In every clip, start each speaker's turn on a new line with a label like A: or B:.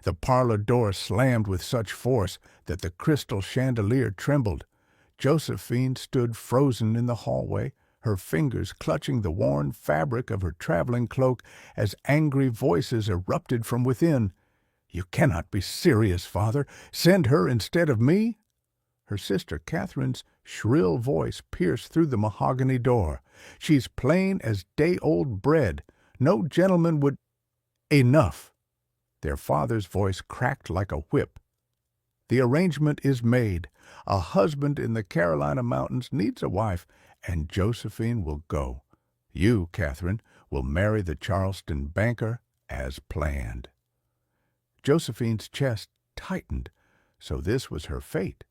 A: The parlor door slammed with such force that the crystal chandelier trembled. Josephine stood frozen in the hallway, her fingers clutching the worn fabric of her traveling cloak as angry voices erupted from within. "You cannot be serious, Father. Send her instead of me." Her sister Catherine's shrill voice pierced through the mahogany door. "She's plain as day-old bread. No gentleman would—" "Enough!" Their father's voice cracked like a whip. "The arrangement is made. A husband in the Carolina mountains needs a wife, and Josephine will go. You, Catherine, will marry the Charleston banker as planned." Josephine's chest tightened. So this was her fate,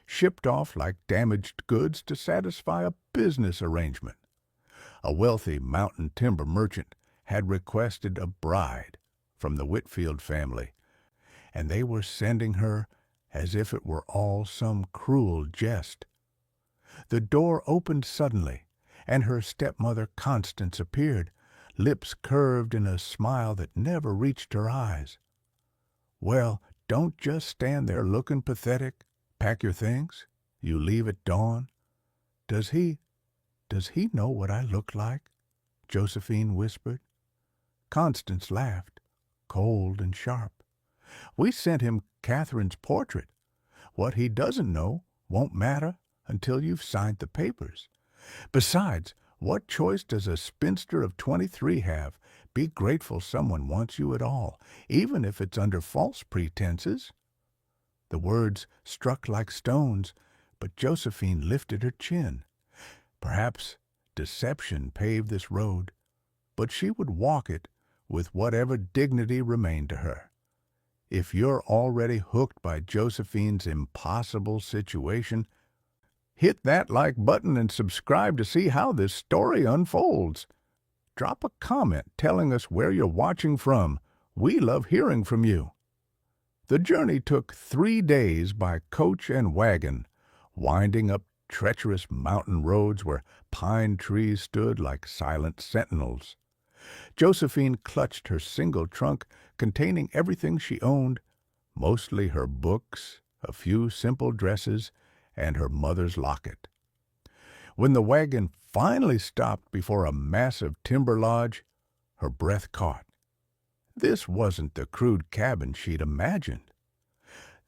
A: shipped off like damaged goods to satisfy a business arrangement. A wealthy mountain timber merchant had requested a bride from the Whitfield family, and they were sending her as if it were all some cruel jest. The door opened suddenly, and her stepmother Constance appeared, lips curved in a smile that never reached her eyes. "Well, don't just stand there looking pathetic. Pack your things. You leave at dawn." Does he know what I look like?" Josephine whispered. Constance laughed, cold and sharp. "We sent him Catherine's portrait. What he doesn't know won't matter until you've signed the papers. Besides, what choice does a spinster of 23 have? Be grateful someone wants you at all, even if it's under false pretenses." The words struck like stones, but Josephine lifted her chin. Perhaps deception paved this road, but she would walk it with whatever dignity remained to her. If you're already hooked by Josephine's impossible situation, hit that like button and subscribe to see how this story unfolds. Drop a comment telling us where you're watching from. We love hearing from you. The journey took 3 days by coach and wagon, winding up treacherous mountain roads where pine trees stood like silent sentinels. Josephine clutched her single trunk containing everything she owned, mostly her books, a few simple dresses, and her mother's locket. When the wagon finally stopped before a massive timber lodge, her breath caught. This wasn't the crude cabin she'd imagined.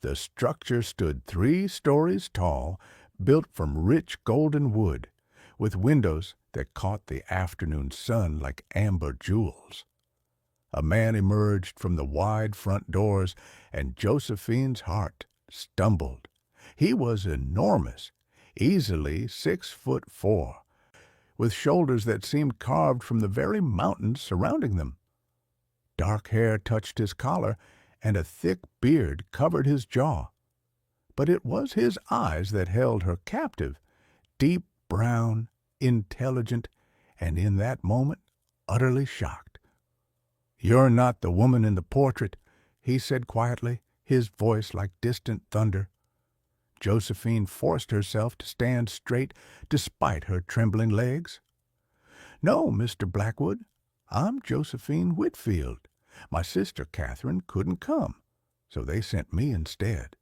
A: The structure stood 3 stories tall, built from rich golden wood, with windows that caught the afternoon sun like amber jewels. A man emerged from the wide front doors, and Josephine's heart stumbled. He was enormous, easily 6'4", with shoulders that seemed carved from the very mountains surrounding them. Dark hair touched his collar, and a thick beard covered his jaw. But it was his eyes that held her captive, deep brown, intelligent, and in that moment utterly shocked. "You're not the woman in the portrait," he said quietly, his voice like distant thunder. Josephine forced herself to stand straight despite her trembling legs. "No, Mr. Blackwood, I'm Josephine Whitfield. My sister Catherine couldn't come, so they sent me instead."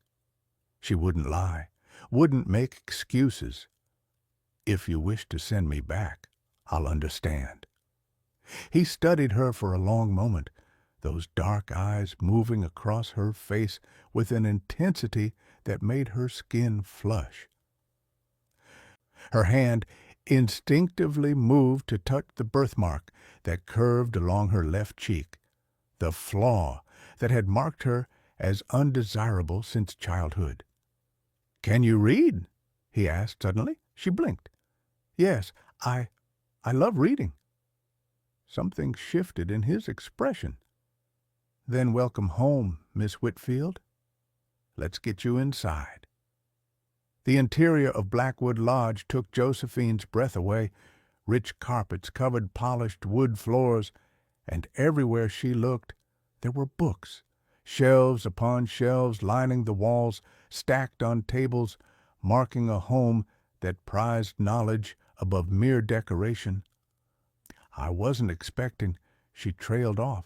A: She wouldn't lie, wouldn't make excuses. "If you wish to send me back, I'll understand." He studied her for a long moment, those dark eyes moving across her face with an intensity that made her skin flush. Her hand instinctively moved to touch the birthmark that curved along her left cheek, the flaw that had marked her as undesirable since childhood. "Can you read?" he asked suddenly. She blinked. "Yes, I love reading." Something shifted in his expression. "Then welcome home, Miss Whitfield. Let's get you inside." The interior of Blackwood Lodge took Josephine's breath away. Rich carpets covered polished wood floors, and everywhere she looked there were books, shelves upon shelves lining the walls, stacked on tables, marking a home that prized knowledge above mere decoration. "I wasn't expecting—" she trailed off.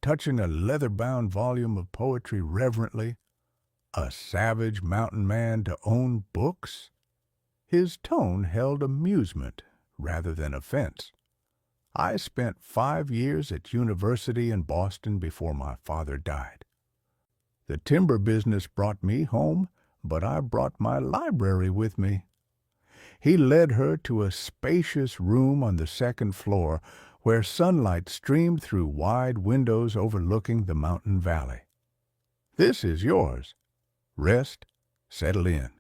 A: touching a leather-bound volume of poetry reverently. A savage mountain man to own books? His tone held amusement rather than offense. I spent 5 years at university in Boston before my father died. The timber business brought me home, but I brought my library with me. He led her to a spacious room on the second floor where sunlight streamed through wide windows overlooking the mountain valley. "This is yours. Rest, settle in.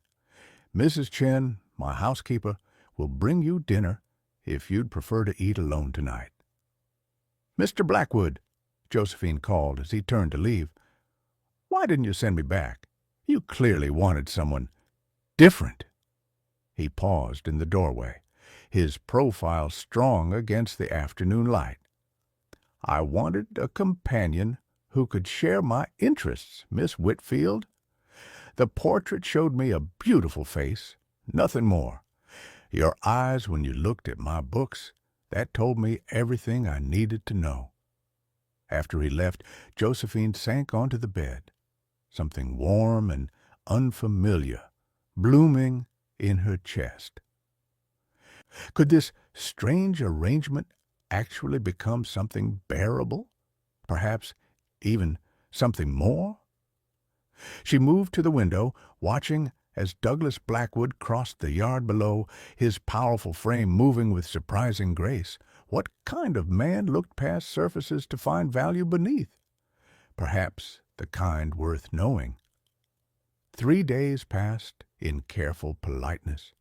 A: Mrs. Chen, my housekeeper, will bring you dinner if you'd prefer to eat alone tonight." "Mr. Blackwood," Josephine called as he turned to leave, "why didn't you send me back? You clearly wanted someone different." He paused in the doorway, his profile strong against the afternoon light. "I wanted a companion who could share my interests, Miss Whitfield. The portrait showed me a beautiful face, nothing more. Your eyes when you looked at my books, that told me everything I needed to know." After he left, Josephine sank onto the bed, something warm and unfamiliar blooming in her chest. Could this strange arrangement actually become something bearable? Perhaps even something more? She moved to the window, watching as Douglas Blackwood crossed the yard below, his powerful frame moving with surprising grace. What kind of man looked past surfaces to find value beneath? Perhaps the kind worth knowing. 3 days passed in careful politeness.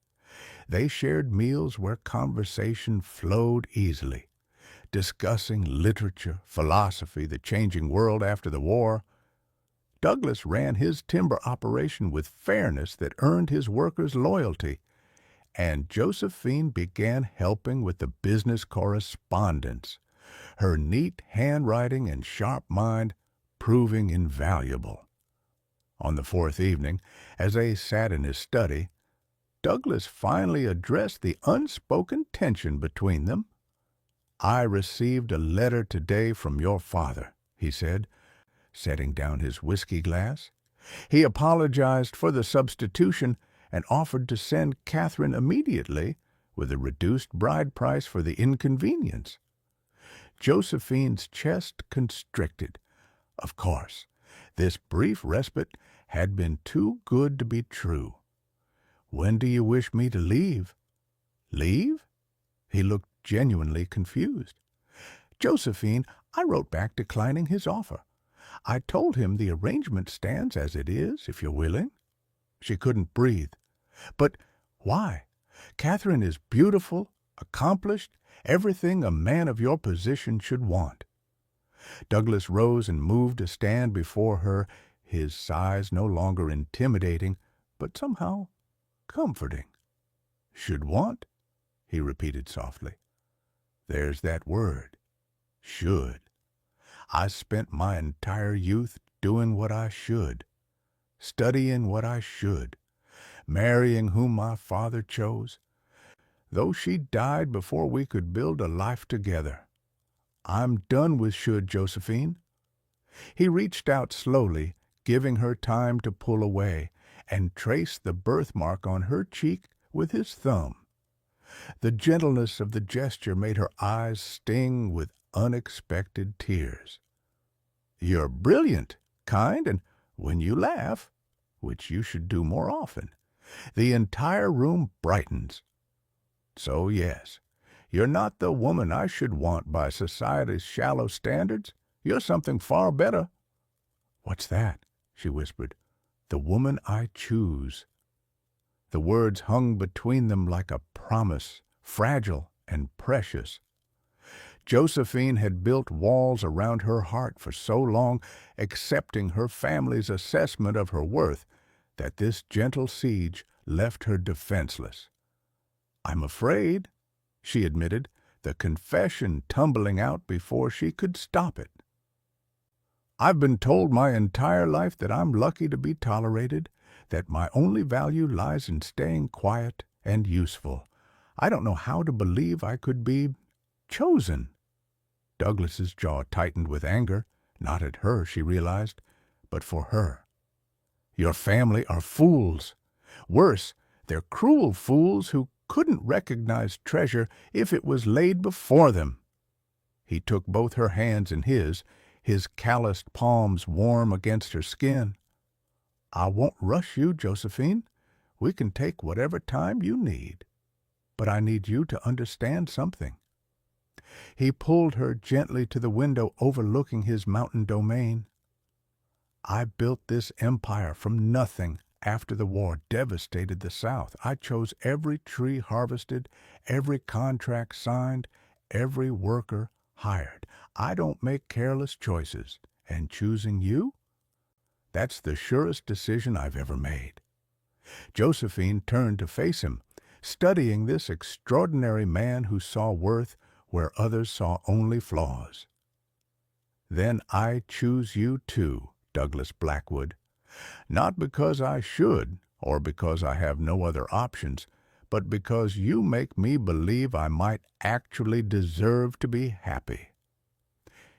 A: They shared meals where conversation flowed easily, discussing literature, philosophy, the changing world after the war. Douglas ran his timber operation with fairness that earned his workers' loyalty, and Josephine began helping with the business correspondence, her neat handwriting and sharp mind proving invaluable. On the 4th evening, as they sat in his study, Douglas finally addressed the unspoken tension between them. "I received a letter today from your father," he said, setting down his whiskey glass. "He apologized for the substitution and offered to send Catherine immediately with a reduced bride price for the inconvenience." Josephine's chest constricted. Of course, this brief respite had been too good to be true. "When do you wish me to leave?" "Leave?" He looked genuinely confused. "Josephine, I wrote back declining his offer. I told him the arrangement stands as it is, if you're willing." She couldn't breathe. "But why? Catherine is beautiful, accomplished, everything a man of your position should want." Douglas rose and moved to stand before her, his size no longer intimidating, but somehow comforting. "Should want?" he repeated softly. "There's that word, should. I spent my entire youth doing what I should, studying what I should, marrying whom my father chose, though she died before we could build a life together. I'm done with should, Josephine." He reached out slowly, giving her time to pull away, and traced the birthmark on her cheek with his thumb. The gentleness of the gesture made her eyes sting with unexpected tears. "You're brilliant, kind, and when you laugh, which you should do more often, the entire room brightens. So yes, you're not the woman I should want by society's shallow standards. You're something far better." "What's that?" she whispered. "The woman I choose." The words hung between them like a promise, fragile and precious. Josephine had built walls around her heart for so long, accepting her family's assessment of her worth, that this gentle siege left her defenseless. "I'm afraid," she admitted, the confession tumbling out before she could stop it. "I've been told my entire life that I'm lucky to be tolerated, that my only value lies in staying quiet and useful. I don't know how to believe I could be chosen." Douglas's jaw tightened with anger. Not at her, she realized, but for her. Your family are fools. Worse, they're cruel fools who couldn't recognize treasure if it was laid before them. He took both her hands in his calloused palms warm against her skin. I won't rush you, Josephine. We can take whatever time you need. But I need you to understand something. He pulled her gently to the window overlooking his mountain domain. I built this empire from nothing after the war devastated the South. I chose every tree harvested, every contract signed, every worker hired. I don't make careless choices, and choosing you? That's the surest decision I've ever made. Josephine turned to face him, studying this extraordinary man who saw worth where others saw only flaws. Then I choose you too, Douglas Blackwood. Not because I should, or because I have no other options, but because you make me believe I might actually deserve to be happy.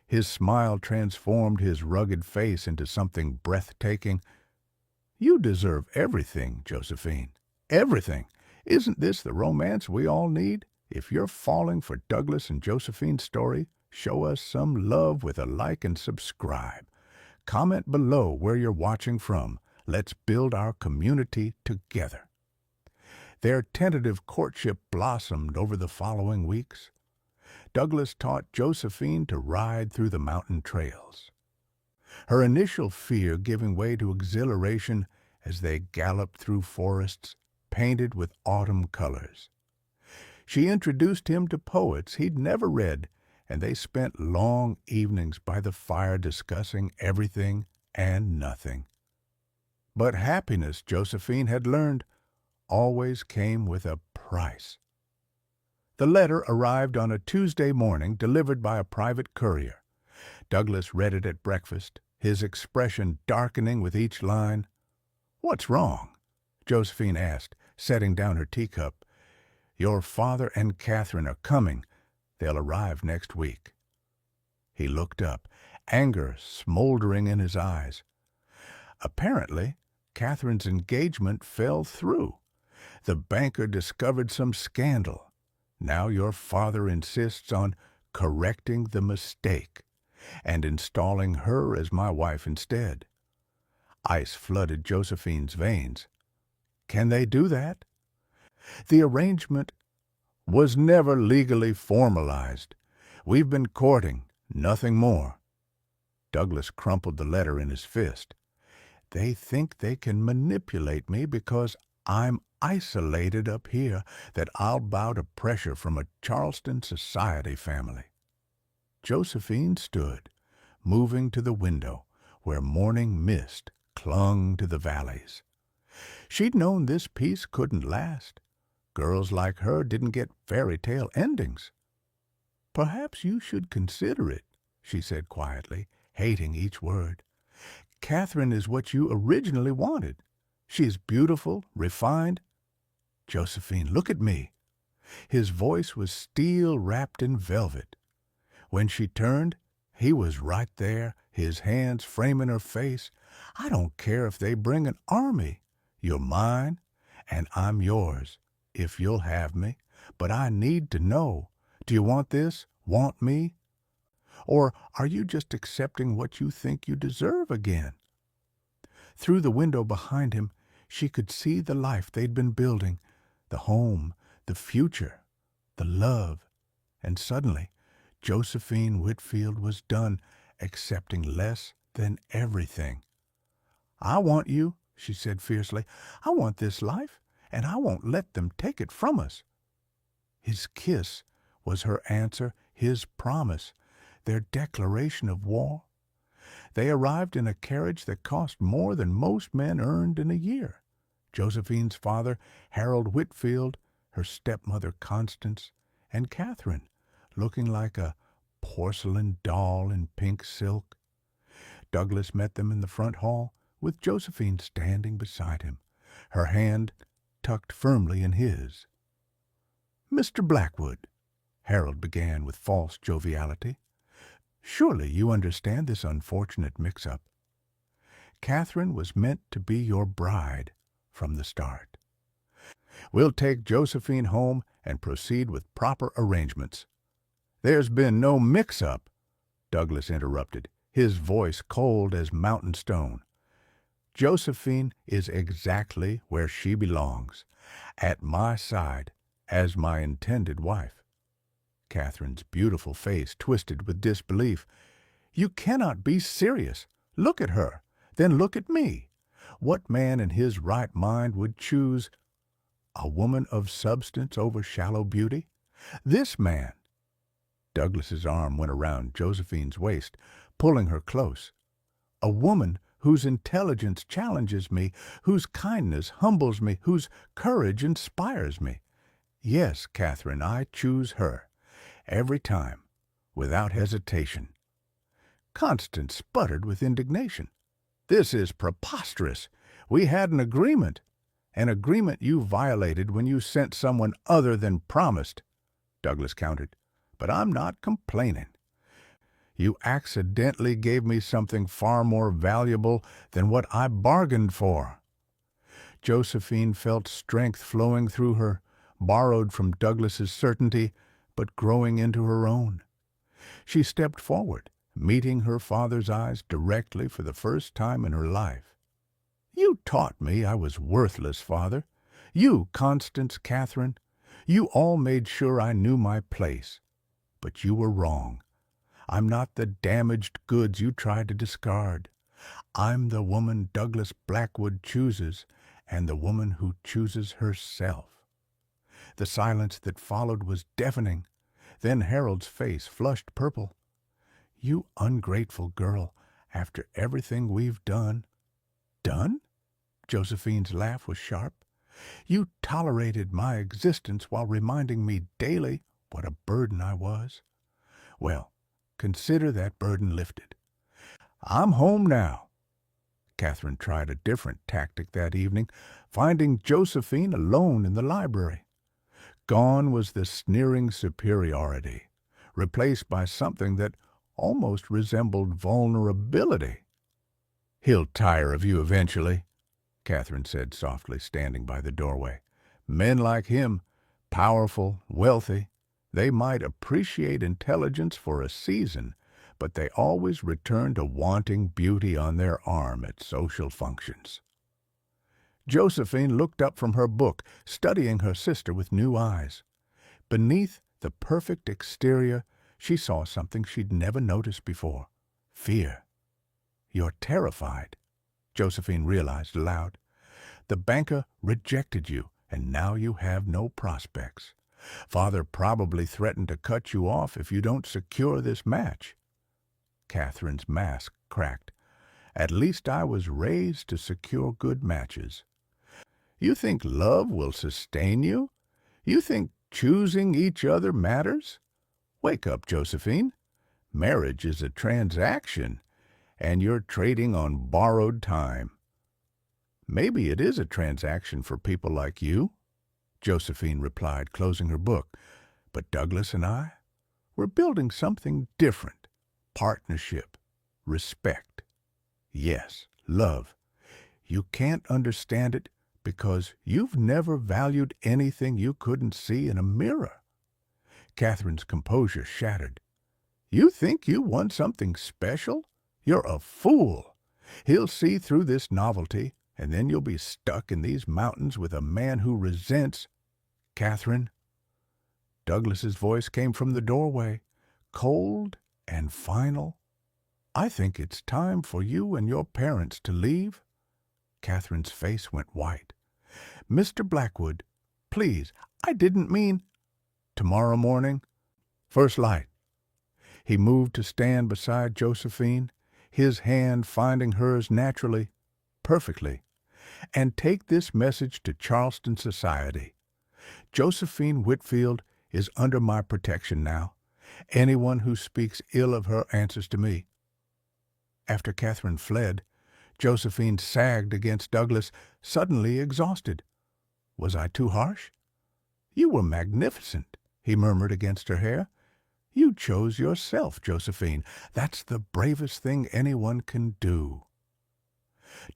A: His smile transformed his rugged face into something breathtaking. You deserve everything, Josephine. Everything. Isn't this the romance we all need? If you're falling for Douglas and Josephine's story, show us some love with a like and subscribe. Comment below where you're watching from. Let's build our community together. Their tentative courtship blossomed over the following weeks. Douglas taught Josephine to ride through the mountain trails, her initial fear giving way to exhilaration as they galloped through forests painted with autumn colors. She introduced him to poets he'd never read, and they spent long evenings by the fire discussing everything and nothing. But happiness, Josephine had learned, always came with a price. The letter arrived on a Tuesday morning, delivered by a private courier. Douglas read it at breakfast, his expression darkening with each line. "What's wrong?" Josephine asked, setting down her teacup. "Your father and Catherine are coming. They'll arrive next week." He looked up, anger smoldering in his eyes. Apparently, Catherine's engagement fell through. The banker discovered some scandal. Now your father insists on correcting the mistake and installing her as my wife instead. Ice flooded Josephine's veins. Can they do that? The arrangement was never legally formalized. We've been courting, nothing more. Douglas crumpled the letter in his fist. They think they can manipulate me because I'm isolated up here, that I'll bow to pressure from a Charleston society family. Josephine stood, moving to the window, where morning mist clung to the valleys. She'd known this peace couldn't last. Girls like her didn't get fairy tale endings. "Perhaps you should consider it," she said quietly, hating each word. "Catherine is what you originally wanted. She is beautiful, refined." "Josephine, look at me." His voice was steel wrapped in velvet. When she turned, he was right there, his hands framing her face. "I don't care if they bring an army. You're mine, and I'm yours, if you'll have me. But I need to know, do you want this, want me? Or are you just accepting what you think you deserve again?" Through the window behind him, she could see the life they'd been building, the home, the future, the love. And suddenly, Josephine Whitfield was done accepting less than everything. "I want you," she said fiercely. "I want this life, and I won't let them take it from us." His kiss was her answer, his promise, their declaration of war. They arrived in a carriage that cost more than most men earned in a year. Josephine's father, Harold Whitfield, her stepmother, Constance, and Catherine, looking like a porcelain doll in pink silk. Douglas met them in the front hall, with Josephine standing beside him, her hand tucked firmly in his. "Mr. Blackwood," Harold began with false joviality. Surely you understand this unfortunate mix-up. Catherine was meant to be your bride from the start. We'll take Josephine home and proceed with proper arrangements. There's been no mix-up, Douglas interrupted, his voice cold as mountain stone. Josephine is exactly where she belongs, at my side as my intended wife. Catherine's beautiful face twisted with disbelief. You cannot be serious. Look at her, then look at me. What man in his right mind would choose a woman of substance over shallow beauty? This man. Douglas's arm went around Josephine's waist, pulling her close. A woman whose intelligence challenges me, whose kindness humbles me, whose courage inspires me. Yes, Catherine, I choose her. Every time, without hesitation. Constance sputtered with indignation. This is preposterous. We had an agreement you violated when you sent someone other than promised, Douglas countered. But I'm not complaining. You accidentally gave me something far more valuable than what I bargained for. Josephine felt strength flowing through her, borrowed from Douglas's certainty, but growing into her own. She stepped forward, meeting her father's eyes directly for the first time in her life. You taught me I was worthless, Father. You, Constance, Catherine, you all made sure I knew my place. But you were wrong. I'm not the damaged goods you tried to discard. I'm the woman Douglas Blackwood chooses, and the woman who chooses herself. The silence that followed was deafening. Then Harold's face flushed purple. You ungrateful girl, after everything we've done. Done? Josephine's laugh was sharp. You tolerated my existence while reminding me daily what a burden I was. Well, consider that burden lifted. I'm home now. Catherine tried a different tactic that evening, finding Josephine alone in the library. Gone was the sneering superiority, replaced by something that almost resembled vulnerability. He'll tire of you eventually, Catherine said softly, standing by the doorway. Men like him, powerful, wealthy, they might appreciate intelligence for a season, but they always return to wanting beauty on their arm at social functions. Josephine looked up from her book, studying her sister with new eyes. Beneath the perfect exterior, she saw something she'd never noticed before. Fear. You're terrified, Josephine realized aloud. The banker rejected you, and now you have no prospects. Father probably threatened to cut you off if you don't secure this match. Catherine's mask cracked. At least I was raised to secure good matches. You think love will sustain you? You think choosing each other matters? Wake up, Josephine. Marriage is a transaction, and you're trading on borrowed time. Maybe it is a transaction for people like you, Josephine replied, closing her book. But Douglas and I, we're building something different. Partnership, respect. Yes, love. You can't understand it because you've never valued anything you couldn't see in a mirror. Catherine's composure shattered. You think you won something special? You're a fool. He'll see through this novelty, and then you'll be stuck in these mountains with a man who resents. Catherine. Douglas's voice came from the doorway, cold and final. I think it's time for you and your parents to leave. Catherine's face went white. Mr. Blackwood, please, I didn't mean. Tomorrow morning, first light. He moved to stand beside Josephine, his hand finding hers naturally, perfectly. And take this message to Charleston society. Josephine Whitfield is under my protection now. Anyone who speaks ill of her answers to me. After Catherine fled, Josephine sagged against Douglas, suddenly exhausted. Was I too harsh? You were magnificent, he murmured against her hair. You chose yourself, Josephine. That's the bravest thing anyone can do.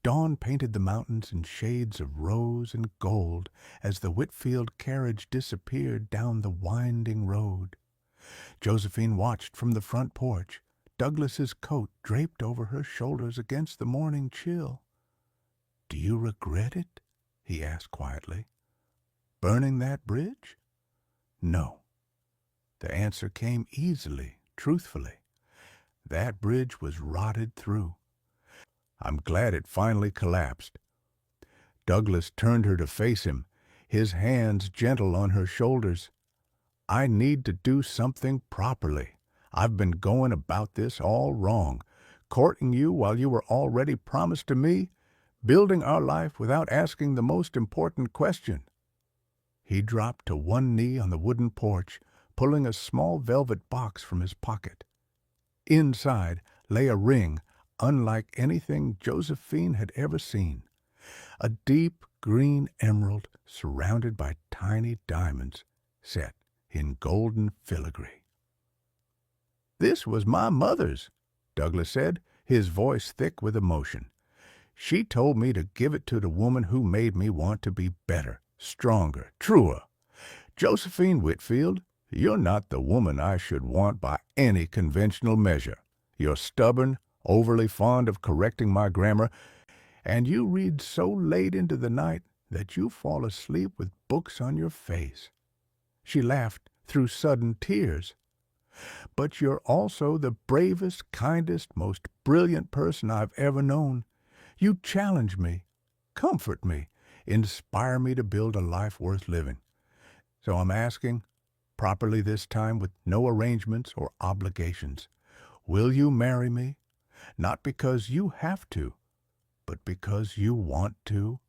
A: Dawn painted the mountains in shades of rose and gold as the Whitfield carriage disappeared down the winding road. Josephine watched from the front porch, Douglas's coat draped over her shoulders against the morning chill. "Do you regret it?" he asked quietly. "Burning that bridge?" "No." The answer came easily, truthfully. That bridge was rotted through. I'm glad it finally collapsed. Douglas turned her to face him, his hands gentle on her shoulders. "I need to do something properly. I've been going about this all wrong, courting you while you were already promised to me, building our life without asking the most important question." He dropped to one knee on the wooden porch, pulling a small velvet box from his pocket. Inside lay a ring unlike anything Josephine had ever seen, a deep green emerald surrounded by tiny diamonds set in golden filigree. "This was my mother's," Douglas said, his voice thick with emotion. "She told me to give it to the woman who made me want to be better, stronger, truer. Josephine Whitfield, you're not the woman I should want by any conventional measure. You're stubborn, overly fond of correcting my grammar, and you read so late into the night that you fall asleep with books on your face." She laughed through sudden tears. "But you're also the bravest, kindest, most brilliant person I've ever known. You challenge me, comfort me, inspire me to build a life worth living. So I'm asking, properly this time with no arrangements or obligations, will you marry me? Not because you have to, but because you want to?"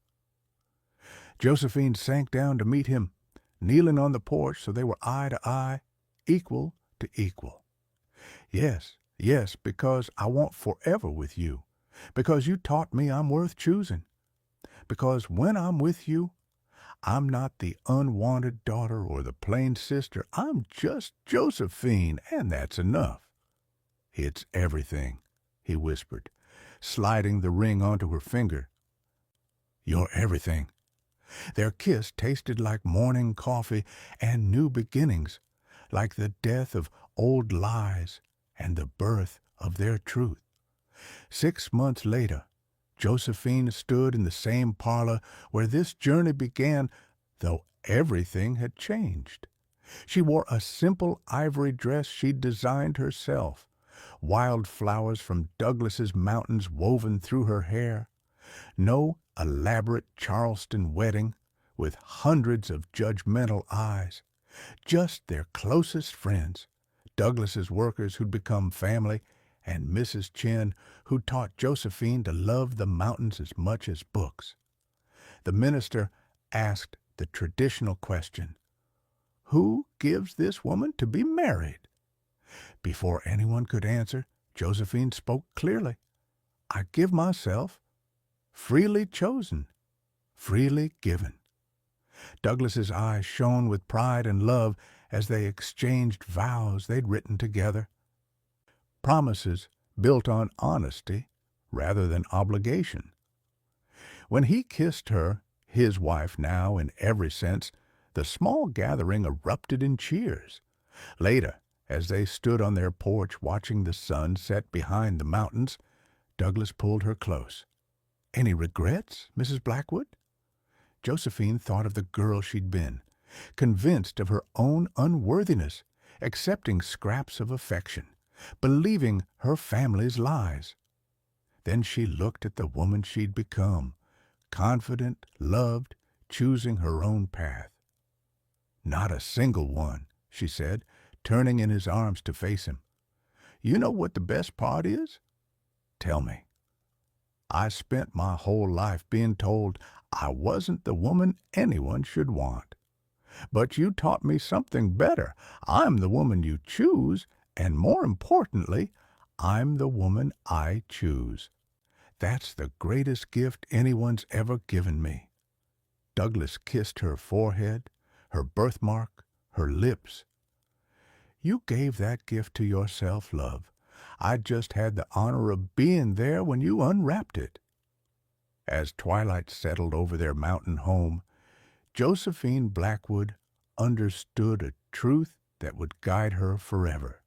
A: Josephine sank down to meet him, kneeling on the porch so they were eye to eye, equal to equal. "Yes, yes, because I want forever with you, because you taught me I'm worth choosing, because when I'm with you, I'm not the unwanted daughter or the plain sister. I'm just Josephine, and that's enough." "It's everything," he whispered, sliding the ring onto her finger. "You're everything." Their kiss tasted like morning coffee and new beginnings, like the death of old lies and the birth of their truth. 6 months later, Josephine stood in the same parlor where this journey began, though everything had changed. She wore a simple ivory dress she'd designed herself, wild flowers from Douglas's mountains woven through her hair. No elaborate Charleston wedding with hundreds of judgmental eyes, just their closest friends, Douglas's workers who'd become family, and Mrs. Chin, who taught Josephine to love the mountains as much as books. The minister asked the traditional question, "Who gives this woman to be married?" Before anyone could answer, Josephine spoke clearly. "I give myself, freely chosen, freely given." Douglas's eyes shone with pride and love as they exchanged vows they'd written together. Promises built on honesty rather than obligation. When he kissed her, his wife now in every sense, the small gathering erupted in cheers. Later, as they stood on their porch watching the sun set behind the mountains, Douglas pulled her close. "Any regrets, Mrs. Blackwood?" Josephine thought of the girl she'd been, convinced of her own unworthiness, accepting scraps of affection, believing her family's lies. Then she looked at the woman she'd become, confident, loved, choosing her own path. "Not a single one," she said, turning in his arms to face him. "You know what the best part is? Tell me. I spent my whole life being told I wasn't the woman anyone should want. But you taught me something better. I'm the woman you choose, and more importantly, I'm the woman I choose. That's the greatest gift anyone's ever given me." Douglas kissed her forehead, her birthmark, her lips. You gave that gift to yourself, love. I just had the honor of being there when you unwrapped it." As twilight settled over their mountain home, Josephine Blackwood understood a truth that would guide her forever.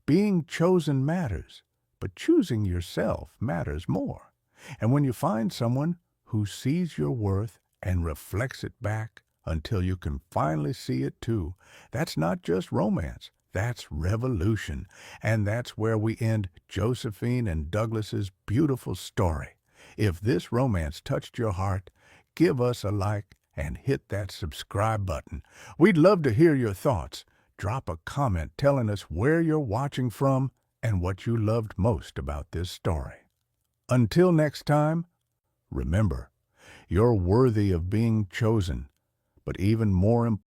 A: Being chosen matters, but choosing yourself matters more. And when you find someone who sees your worth and reflects it back until you can finally see it too, that's not just romance, that's revolution. And that's where we end Josephine and Douglas's beautiful story. If this romance touched your heart, give us a like and hit that subscribe button. We'd love to hear your thoughts. Drop a comment telling us where you're watching from and what you loved most about this story. Until next time, remember, you're worthy of being chosen, but even more important,